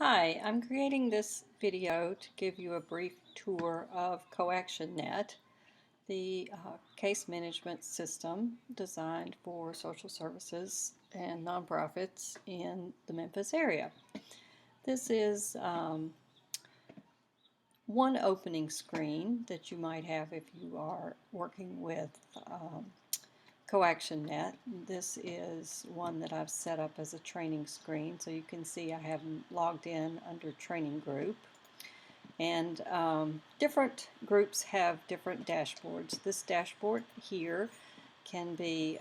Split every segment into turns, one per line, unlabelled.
Hi, I'm creating this video to give you a brief tour of CoactionNet, the case management system designed for social services and nonprofits in the Memphis area. This is one opening screen that you might have if you are working with CoactionNet. This is one that I've set up as a training screen, so you can see I have logged in under training group. And different groups have different dashboards. This dashboard here can be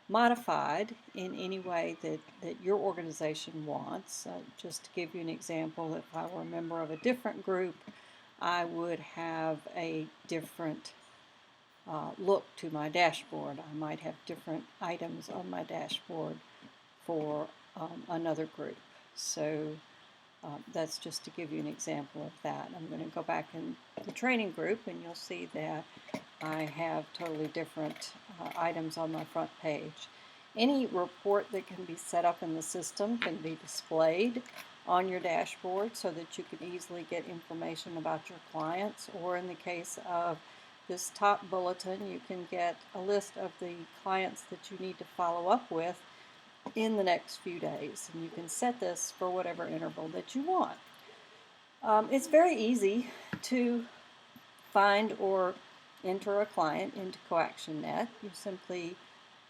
modified in any way that your organization wants. Just to give you an example, if I were a member of a different group, I would have a different look to my dashboard. I might have different items on my dashboard for another group. So that's just to give you an example of that. I'm going to go back in the training group and you'll see that I have totally different items on my front page. Any report that can be set up in the system can be displayed on your dashboard so that you can easily get information about your clients, or in the case of this top bulletin, you can get a list of the clients that you need to follow up with in the next few days, and you can set this for whatever interval that you want. It's very easy to find or enter a client into CoactionNet. You simply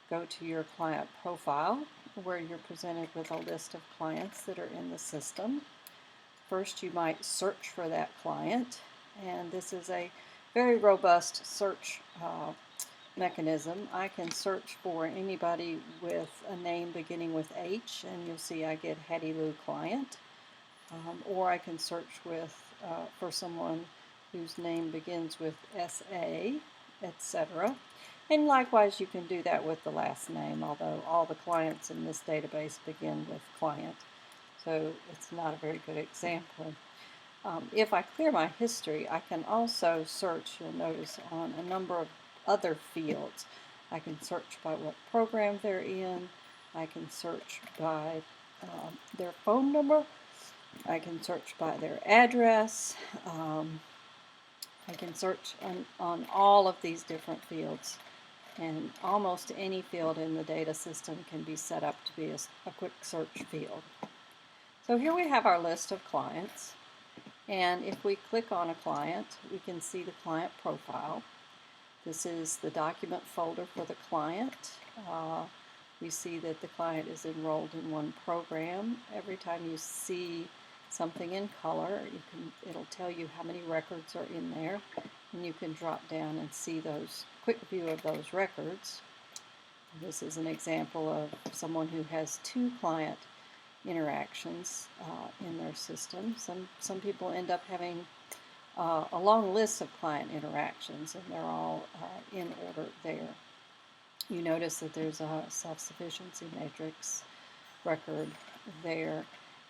go to your client profile where you're presented with a list of clients that are in the system. First, you might search for that client, and this is a very robust search mechanism. I can search for anybody with a name beginning with H, and you'll see I get Hattie Lou client. Or I can search for someone whose name begins with SA, etc. And likewise, you can do that with the last name, although all the clients in this database begin with client. So it's not a very good example. If I clear my history, I can also search, you'll notice, on a number of other fields. I can search by what program they're in. I can search by their phone number. I can search by their address. I can search on all of these different fields. And almost any field in the data system can be set up to be a quick search field. So here we have our list of clients. And if we click on a client, we can see the client profile. This is the document folder for the client. We see that the client is enrolled in one program. Every time you see something in color, it'll tell you how many records are in there, and you can drop down and see those quick view of those records. This is an example of someone who has 2 client interactions in their system. Some people end up having a long list of client interactions, and they're all in order there. You notice that there's a self-sufficiency matrix record there.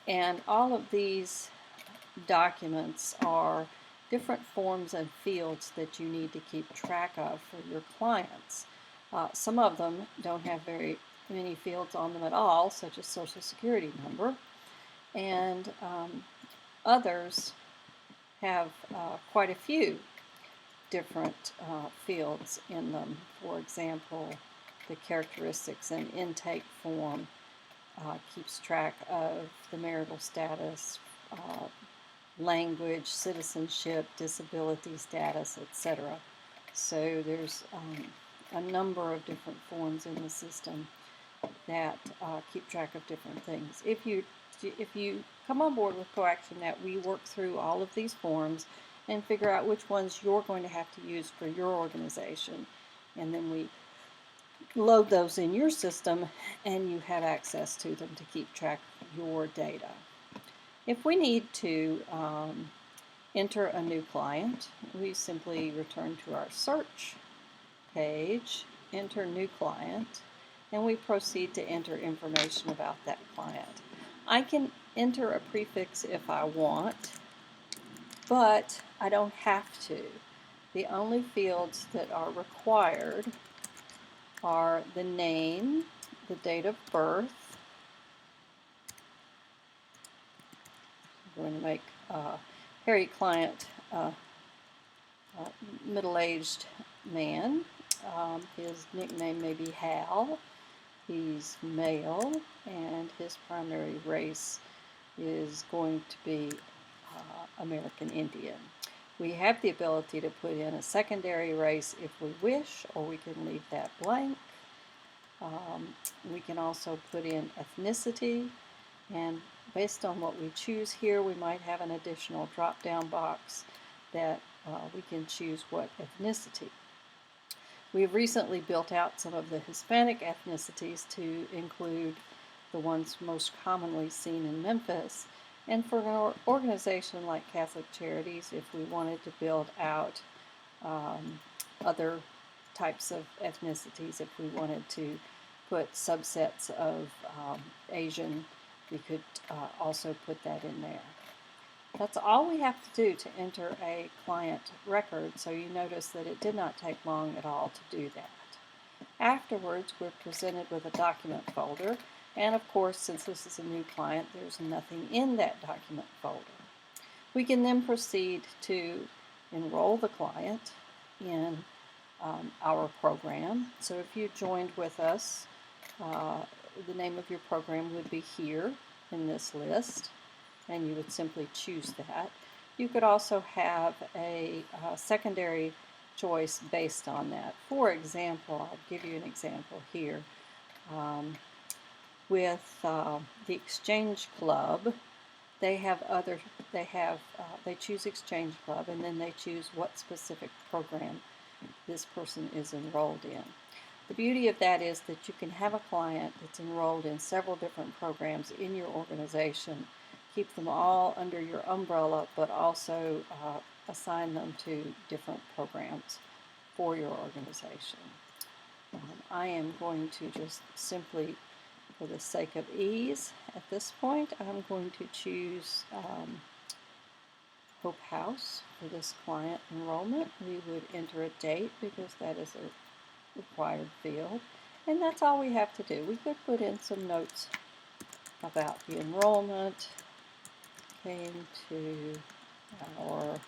And all of these documents are different forms and fields that you need to keep track of for your clients. Some of them don't have very many fields on them at all, such as Social Security number, and others have quite a few different fields in them. For example, the characteristics and intake form keeps track of the marital status, language, citizenship, disability status, etc. So there's a number of different forms in the system that keep track of different things. If you come on board with CoactionNet, we work through all of these forms and figure out which ones you're going to have to use for your organization, and then we load those in your system and you have access to them to keep track of your data. If we need to enter a new client, we simply return to our search page, enter new client, and we proceed to enter information about that client. I can enter a prefix if I want, but I don't have to. The only fields that are required are the name, the date of birth, going to make Harry Client middle-aged man. His nickname may be Hal. He's male, and his primary race is going to be American Indian. We have the ability to put in a secondary race if we wish, or we can leave that blank. We can also put in ethnicity, and based on what we choose here, we might have an additional drop-down box that we can choose what ethnicity. We have recently built out some of the Hispanic ethnicities to include the ones most commonly seen in Memphis. And for an organization like Catholic Charities, if we wanted to build out other types of ethnicities, if we wanted to put subsets of Asian, we could also put that in there. That's all we have to do to enter a client record, so you notice that it did not take long at all to do that. Afterwards, we're presented with a document folder, and of course, since this is a new client, there's nothing in that document folder. We can then proceed to enroll the client in our program. So if you joined with us, the name of your program would be here in this list, and you would simply choose that. You could also have a secondary choice based on that. For example, I'll give you an example here. With the Exchange Club, they choose Exchange Club, and then they choose what specific program this person is enrolled in. The beauty of that is that you can have a client that's enrolled in several different programs in your organization, keep them all under your umbrella, but also assign them to different programs for your organization. I am going to just simply, for the sake of ease, at this point, I'm going to choose Hope House for this client enrollment. We would enter a date because that is a required field, and that's all we have to do. We could put in some notes about the enrollment, came to our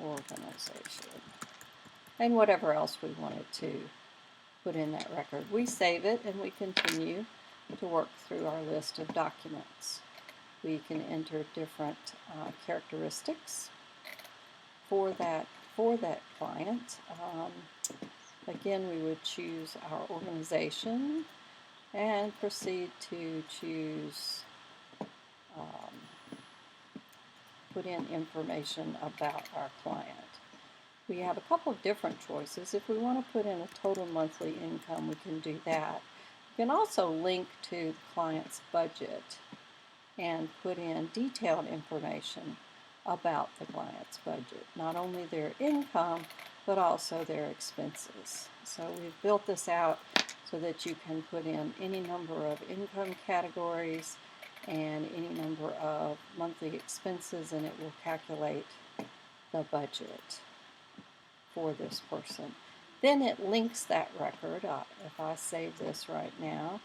organization, and whatever else we wanted to put in that record. We save it and we continue to work through our list of documents. We can enter different characteristics for that client. Again, we would choose our organization and proceed to choose, put in information about our client. We have a couple of different choices. If we want to put in a total monthly income, we can do that. We can also link to the client's budget and put in detailed information about the client's budget, not only their income, but also their expenses. So we've built this out so that you can put in any number of income categories and any number of monthly expenses, and it will calculate the budget for this person. Then it links that record. If I save this right now,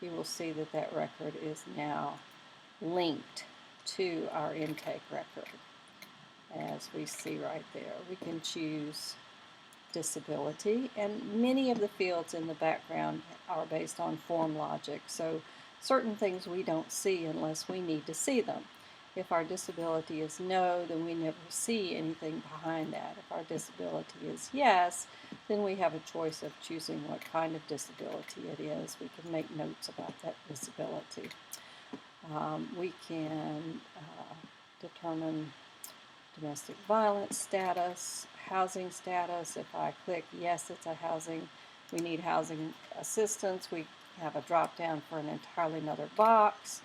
you will see that that record is now linked to our intake record. As we see right there, we can choose disability, and many of the fields in the background are based on form logic, so certain things we don't see unless we need to see them. If our disability is no, then we never see anything behind that. If our disability is yes, then we have a choice of choosing what kind of disability it is. We can make notes about that disability. We can determine domestic violence status, housing status. If I click yes, it's a housing, we need housing assistance, we have a drop down for an entirely another box.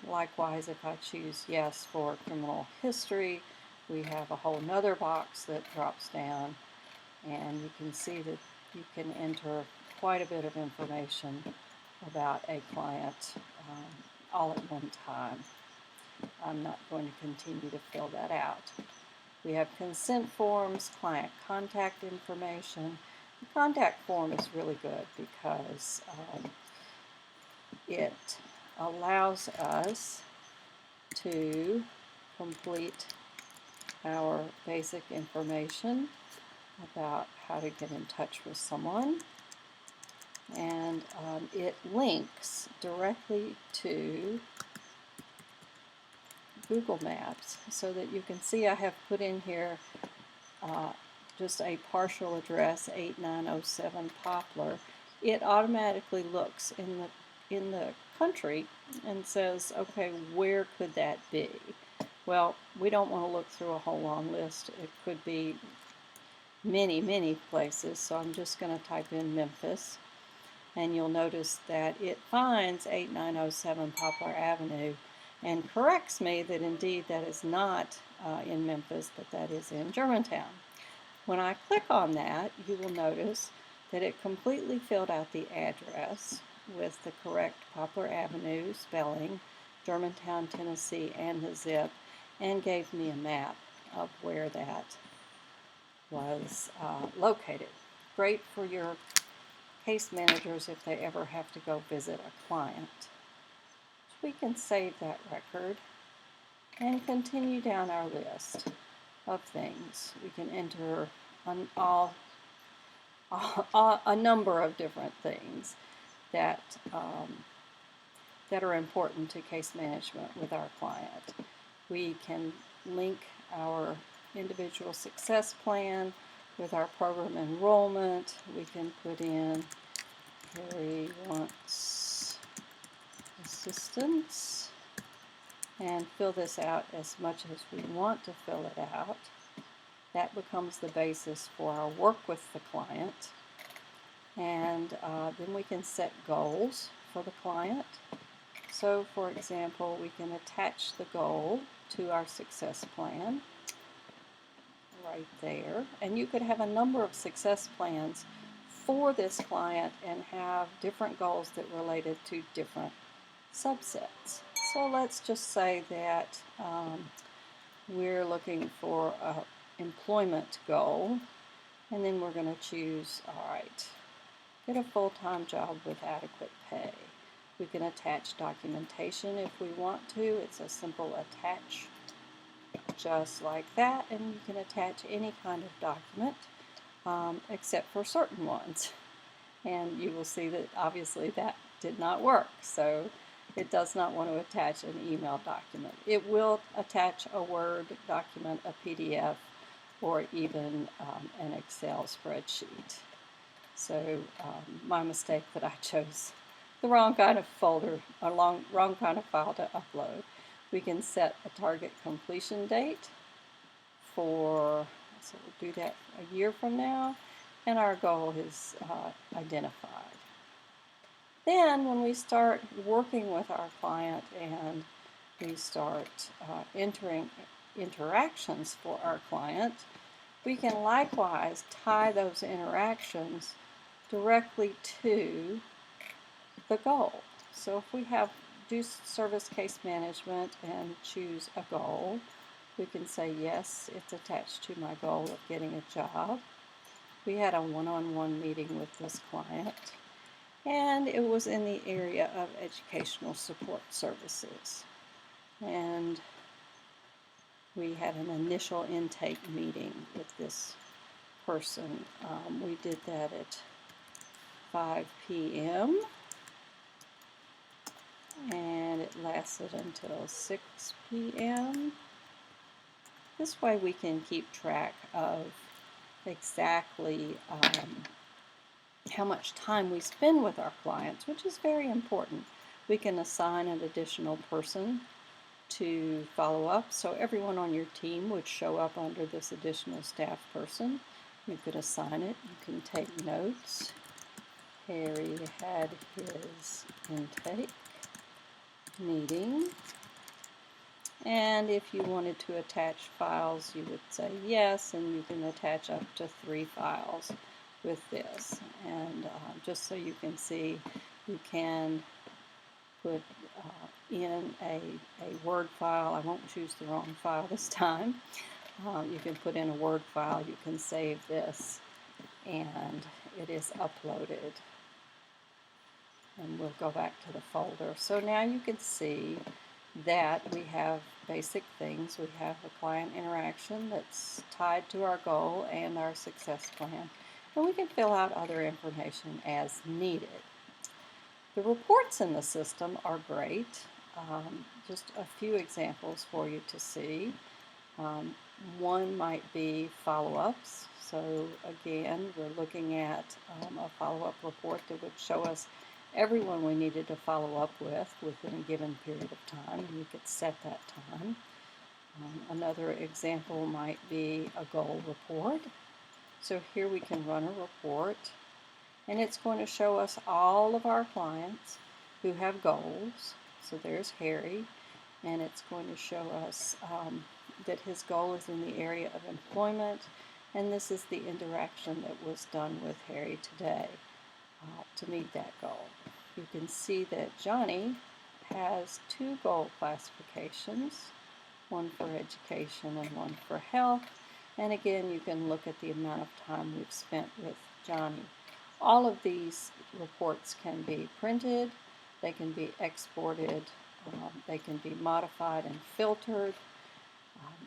Likewise, if I choose yes for criminal history, we have a whole nother box that drops down, and you can see that you can enter quite a bit of information about a client all at one time. I'm not going to continue to fill that out. We have consent forms, client contact information. The contact form is really good because it allows us to complete our basic information about how to get in touch with someone. And it links directly to Google Maps, so that you can see I have put in here just a partial address, 8907 Poplar. It automatically looks in the country and says, okay, where could that be? Well, we don't want to look through a whole long list. It could be many, many places, so I'm just going to type in Memphis, and you'll notice that it finds 8907 Poplar Avenue and corrects me that indeed that is not in Memphis, but that is in Germantown. When I click on that, you will notice that it completely filled out the address with the correct Poplar Avenue spelling, Germantown, Tennessee, and the zip, and gave me a map of where that was located. Great for your case managers if they ever have to go visit a client. We can save that record and continue down our list of things. We can enter a number of different things that are important to case management with our client. We can link our individual success plan with our program enrollment. We can put in Harry wants assistance and fill this out as much as we want to fill it out. That becomes the basis for our work with the client. And then we can set goals for the client. So, for example, we can attach the goal to our success plan right there. And you could have a number of success plans for this client and have different goals that related to different subsets. So let's just say that we're looking for an employment goal, and then we're going to choose, all right, get a full-time job with adequate pay. We can attach documentation if we want to. It's a simple attach, just like that, and you can attach any kind of document except for certain ones. And you will see that obviously that did not work. So it does not want to attach an email document. It will attach a Word document, a PDF, or even an Excel spreadsheet. So my mistake that I chose the wrong kind of folder, or wrong kind of file to upload. We can set a target completion date for, so we'll do that a year from now, and our goal is identified. Then when we start working with our client and we start entering interactions for our client, we can likewise tie those interactions directly to the goal. So if we do service case management and choose a goal, we can say, yes, it's attached to my goal of getting a job. We had a one-on-one meeting with this client, and it was in the area of educational support services. And we had an initial intake meeting with this person. We did that at 5 p.m. and it lasted until 6 p.m. This way we can keep track of exactly how much time we spend with our clients, which is very important. We can assign an additional person to follow up, so everyone on your team would show up under this additional staff person. You could assign it. You can take notes. Harry had his intake meeting. And if you wanted to attach files, you would say yes, and you can attach up to 3 files with this. And just so you can see, you can put in a Word file. I won't choose the wrong file this time. You can put in a Word file. You can save this, and it is uploaded. And we'll go back to the folder. So now you can see that we have basic things. We have a client interaction that's tied to our goal and our success plan, and we can fill out other information as needed. The reports in the system are great. Just a few examples for you to see. One might be follow-ups. So again, we're looking at a follow-up report that would show us everyone we needed to follow up with within a given period of time, and we could set that time. Another example might be a goal report. So here we can run a report, and it's going to show us all of our clients who have goals. So there's Harry, and it's going to show us that his goal is in the area of employment, and this is the interaction that was done with Harry today to meet that goal. You can see that Johnny has 2 goal classifications, one for education and one for health, and again you can look at the amount of time we've spent with Johnny. All of these reports can be printed, they can be exported, they can be modified and filtered.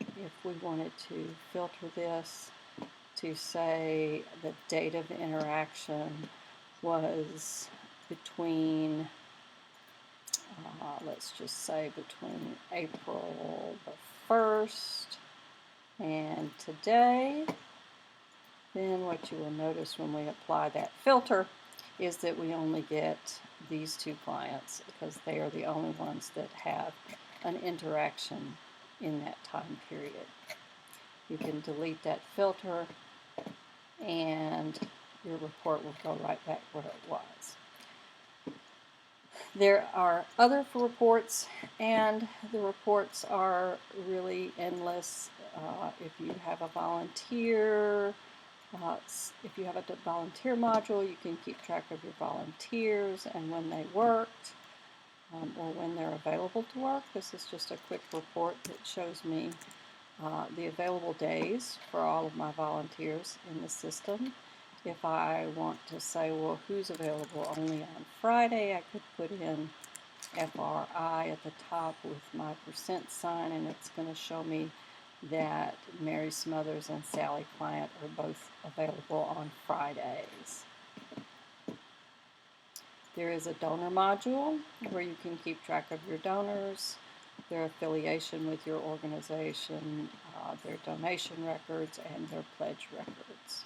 If we wanted to filter this to say the date of the interaction was between, let's just say between April the 1st and today, then what you will notice when we apply that filter is that we only get these 2 clients because they are the only ones that have an interaction in that time period. You can delete that filter and your report will go right back where it was. There are other reports, and the reports are really endless. If you have a volunteer, if you have a volunteer module, you can keep track of your volunteers and when they worked or when they're available to work. This is just a quick report that shows me the available days for all of my volunteers in the system. If I want to say, well, who's available only on Friday, I could put in FRI at the top with my % sign, and it's going to show me that Mary Smothers and Sally Client are both available on Fridays. There is a donor module where you can keep track of your donors, their affiliation with your organization, their donation records, and their pledge records.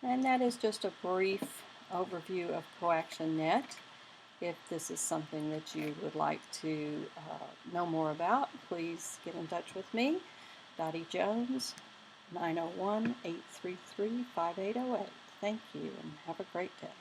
And that is just a brief overview of CoactionNet. If this is something that you would like to know more about, please get in touch with me, Dottie Jones, 901-833-5808. Thank you, and have a great day.